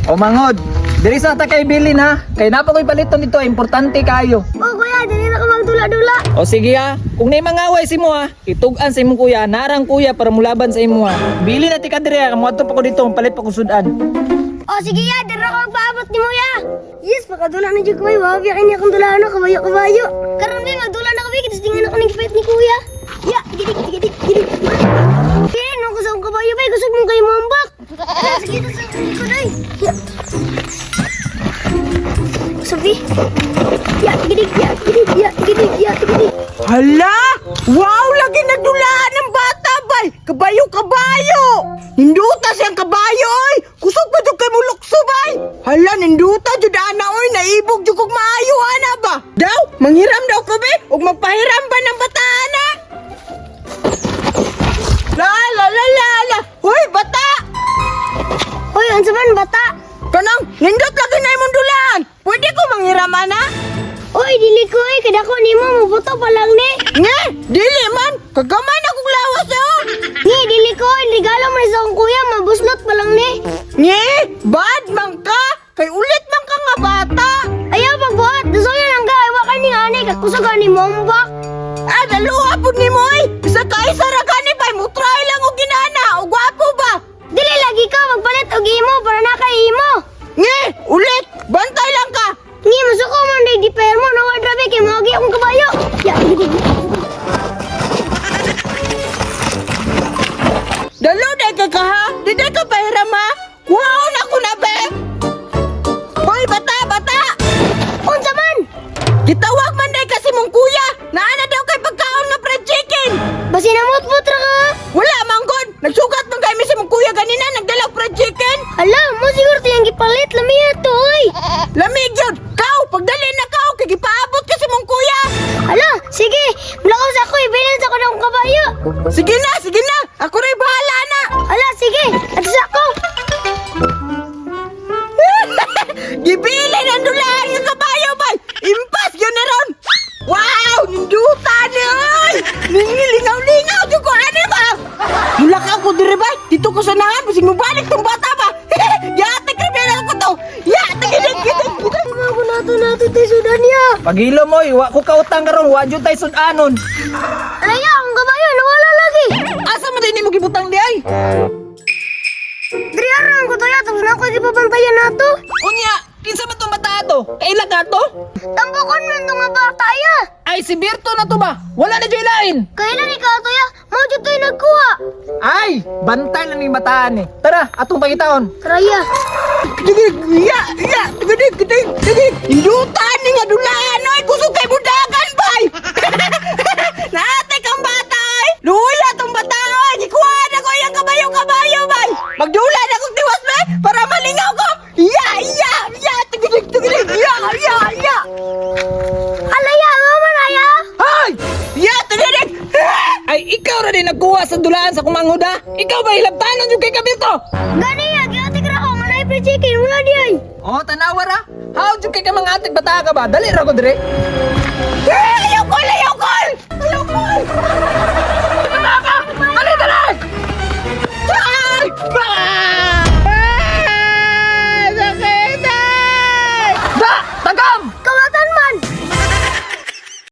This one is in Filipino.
O mangod, diri sa ta kay bilin ha. Kay napa ko'y paliton dito, importante kayo. Oh kuya, dali na ka magdula-dula. O sige ha, kung na'y mangaway si mo ha, itugan sa imong kuya, narang kuya para mulaban sa imo ha. Bili na ti ka diri ha, kamuadto pa ko dito, palit pa ko sudan. Oh sige ya, dali na ka magpaabot ni mo ya. Yes, pakadula na dyan kuya, wabi akin niya akong dula na, kabayo-kabayo. Karon ba, magdula na kuya, kitas tingnan ako ng gipait ni kuya. Ya, gidik. Kaya, nung kusog kong kabayo ba, kusog mong kayo mambak. Sige, tas ko day. Ya. Sabi. Ya, gidik. Hala! Wow! Lagi nagdulaan ng bata, bay! Kabayo! Ninduta siyang kabayo, oy! Kusog pa dyan kay mulukso, bay! Hala, ninduta dyan ana, oy! Naibog dyan kong maayo, ana ba? Daw, manghiram daw ko, bay! Huwag magpahiram ba ng bata, ana? La! Hoy, bata! Hoy, ang saman bata. Kanang, nindot lagi na imong dulaan! Pwede ko manghiram, ana? Oy, dili ko eh, kada ko ni mo, mabuto pa lang ni. Nga! Dili man! Kagamay na kong lawas, oh! Ni, dili ko, regalo mo sa akong kuya, mabuslot pa lang ni. Nye, bad man ka! Kay ulit man ka nga bata! Ayaw pagbuhat, dasoy lang ka, iwa ka ni ani, kakusog ni mombak. Ah, daluha po ni Moy! Isa ka isa ra gani pa, mutry lang o ginana, o gwapo ba? Dili lagi ka, magpalit og imo, para na kay imo. Nye, ulit! Bantay lang ka! Ni, masuko mo na di pair mo, nawad rabi, kay magi akong kabayo. Ya, gidi. Dalo day ka ha? Di day ka pahiram ha? Wow, naku na be! Hoy, bata! Unsa man? Gitawag man day kasi mong kuya! Naana daw kay pagkaon nga fried chicken! Basi namut-mut ra ka. Wala, manggod! Nagsugat man kay mi si mong kuya ganina, nagdalaw fried chicken! Ala, mo siguro tiyang gipalit, lamiya to, oy. Lamig yun! Kau! Pagdali na kau! Kay gipaabot ka si mong kuya! Ala, sige, mulakas ako, ibilin sa ko ng kabayo. Sige na! Ako rin bahala na! Ala, sige, atas ako. Gibilin ang dulaan yung kabayo, bay! Impas yun na ron! Wow! Nindutan ni, oy! Lingaw-lingaw, di ko ano ba? Mula ka ako diri, bay! Dito ko sanahan, basing mabalik tong bata ba? Yate, kriminal ko to! Yate, gidig! Mga nato tayo sudan niya. Pagilo mo, wa ko kautang karon, wa jud tay sudanon. Alaya, ang kabayo, nawala lagi. Asa mo din mo gibutang di ay? Diri aron ko to ya, tapos na ako ipabantayan nato. Unya, kinsa man tong bata to? Kaila ka to? Tambokon man to nga bata ya. Ay si Berto na to ba? Wala na jud lain. Kailan ikaw to ya, mo jud tayo nagkuha. Ay, bantay lang ni bataan eh. Tara, atong pangitaon. Raya, Gidig! Gidig! Indutan ni nga dulaan, oy! Kusog kay budagan, bay! Naate kang bata, oy! Luya tong bata, oy! Gikuhaan ako yung kabayo, bay! Magdulan akong tiwas, bay! Para malingaw ko! Ya! Tigidig! Ya! alaya, mama raya. Hoy! Ya! Tigidig! Ay, ikaw ra din nagkuha sa dulaan sa kumanghod ha? Ikaw ba hilabtanan yung kay Kabirto? Gani ya, giatik ra ko, nga na chicken, wala di ay. Oh, tanawa ra. How jud kay ka mga atik bata ka ba? Dali ra ko dire. Ayokol!